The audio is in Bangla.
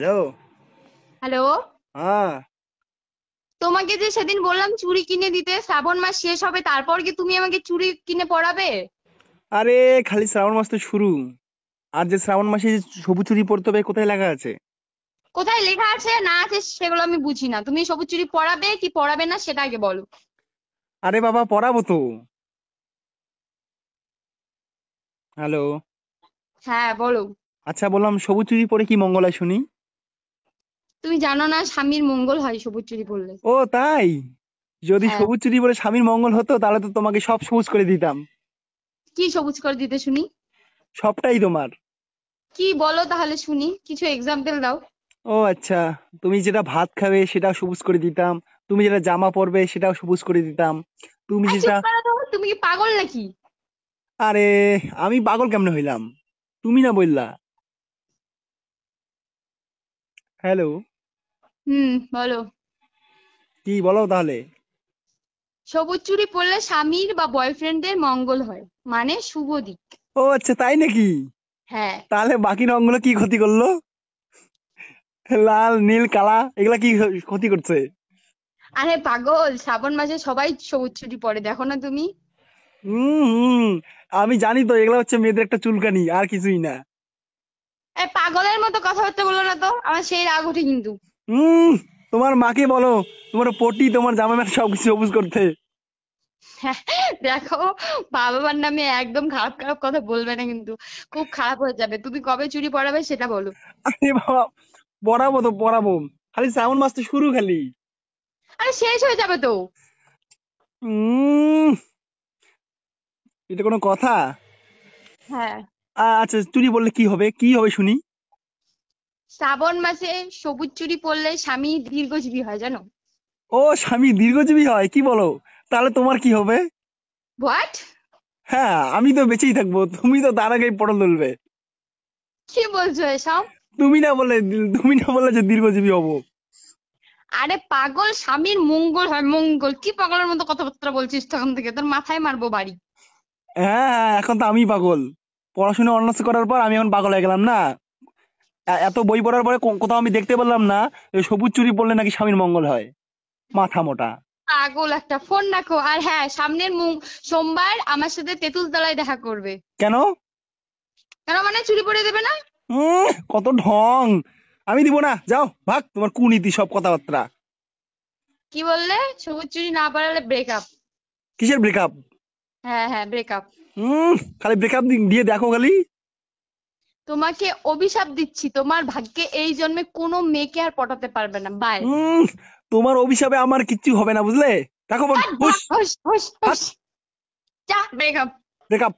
হ্যালো। হ্যালো। হ্যাঁ। তোমাকে যে সেদিন বললাম চুড়ি কিনে দিতে, শ্রাবণ মাস শেষ হবে তারপর কি তুমি আমাকে চুড়ি কিনে পরাবে? আরে খালি শ্রাবণ মাস তো শুরু। আর যে শ্রাবণ মাসে যে সবুজ চুড়ি পরতে হবে কোথায় লেখা আছে? কোথায় লেখা আছে না আছে সেগুলো আমি বুঝি না, তুমি সবুজ চুড়ি পরাবে কি পরাবে না সেটা আগে বলো। আরে বাবা পরাবো তো। হ্যালো। হ্যাঁ বলো। আচ্ছা বললাম সবুজ চুড়ি পরে কি মঙ্গল হয় শুনি? তুমি জানো না স্বামীর মঙ্গল হয় সবুজ চুড়ি পরলে? ও তাই? যদি হ্যাঁ। সবুজ চুড়ি পরে স্বামীর মঙ্গল হতো তাহলে তো তোমাকে সব সবুজ করে দিতাম। কি সবুজ করে দিতে শুনি? সবটাই তোমার। কি বলো তাহলে শুনি, কিছু এক্সাম্পল দাও। ও আচ্ছা। তুমি যেটা ভাত খাবে সেটাও সবুজ করে দিতাম। তুমি যেটা জামা পরবে সেটাও সবুজ করে দিতাম। তুমি আর চুপ যেটা করো তো, তুমি কি পাগল নাকি? আরে আমি পাগল কেমনে হইলাম? তুমি না বললা। হ্যালো। বলো। কি বলো তাহলে? সবুজ চুড়ি পরলে স্বামীর বা বয়ফ্রেন্ডের মঙ্গল হয়, মানে শুভ দিক। ও আচ্ছা তাই নাকি? হ্যাঁ। তাহলে বাকি রংগুলো কি ক্ষতি করলো? লাল নীল কালা এগুলা কি ক্ষতি করছে? আরে পাগল, শ্রাবণ মাসে সবাই সবুজ চুড়ি পরে, দেখো না তুমি? হম। আমি জানি তো এগুলা হচ্ছে মেয়েদের একটা চুলকানি আর কিছুই না। এই পাগলের মতো কথাবার্তা বলো না তো, আমার সেই রাগ ওঠে কিন্তু। হম। তোমার মাকে বলো তোমার পটি তোমার জামাইয়ের সবকিছু সবুজ করতে। হ্যাঁ, দেখো, বাবা মার নামে একদম খারাপ খারাপ কথা বলবে না কিন্তু, খুব খারাপ হয়ে যাবে। তুমি কবে চুড়ি পরাবে সেটা বলো। আরে বাবা পড়াবো তো পড়াবো। খালি শ্রাবণ মাস তো শুরু খালি। আরে শেষ হয়ে যাবে তো। হম। এটা কোনো কথা? হ্যাঁ। আচ্ছা চুরি বললে কি হবে কি হবে শুনি? শ্রাবণ মাসে সবুজ চুড়ি পরলে স্বামী দীর্ঘজীবী হয়, জানো? ও স্বামী দীর্ঘজীবী হয় কি বলো? তাহলে তোমার কি হবে? হোয়াট? হ্যাঁ আমি তো বেঁচেই থাকবো তুমি তো তার আগেই পটল তুলবে। কি বলছো এসব? তুমি না বললে যে দীর্ঘজীবী হব। আরে পাগল, স্বামীর মঙ্গল হয় মঙ্গল, কি পাগলের মতো কথাবার্তা বলছিস তখন থেকে, তোর মাথায় মারবো বাড়ি। হ্যাঁ হ্যাঁ, এখন তো আমি পাগল। পড়াশোনা অনার্স করার পর আমি এখন পাগল হয়ে গেলাম না। এত বই পড়ার পরে কোথাও আমি দেখতে পারলাম না যে সবুজ চুরি পড়লে নাকি স্বামীর মঙ্গল হয়। মাথা মোটা। পাগল একটা, ফোন রাখো। আর হ্যাঁ, সামনের সোমবার আমার সাথে তেঁতুল তলায় দেখা করবে। কেন? কেন মানে, চুরি পরে দেবে না? কত ঢং। আমি দিব না যাও ভাগ তোমার কুনীতি সব কথাবার্তা। কি বললে? সবুজ চুড়ি না পরালে ব্রেকআপ? কিসের ব্রেকআপ? হ্যাঁ হ্যাঁ, ব্রেকআপ। খালি ব্রেকআপ দিয়ে দেখো খালি। তোমাকে অভিশাপ দিচ্ছি, তোমার ভাগ্যে এই জন্মে কোনো মেয়েকে আর পটাতে পারবে না, বাই। হুম। তোমার অভিশাপে আমার কিচ্ছু হবে না বুঝলে। দেখো বোন হুস। হুস হুস হাত। হুস। যা, ব্রেকআপ। ব্রেকআপ।